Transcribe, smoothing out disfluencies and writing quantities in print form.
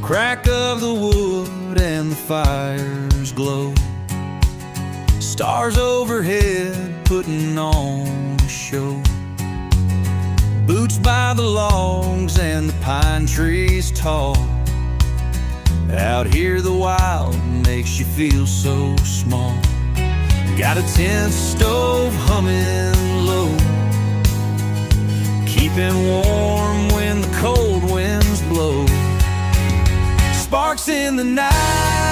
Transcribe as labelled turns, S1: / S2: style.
S1: crack of the wood and the fire's glow. Stars overhead putting on a show. Boots by the logs and the pine trees tall. Out here the wild makes you feel so small. Got a tent stove humming low, keeping warm when the cold winds blow. Sparks in the night,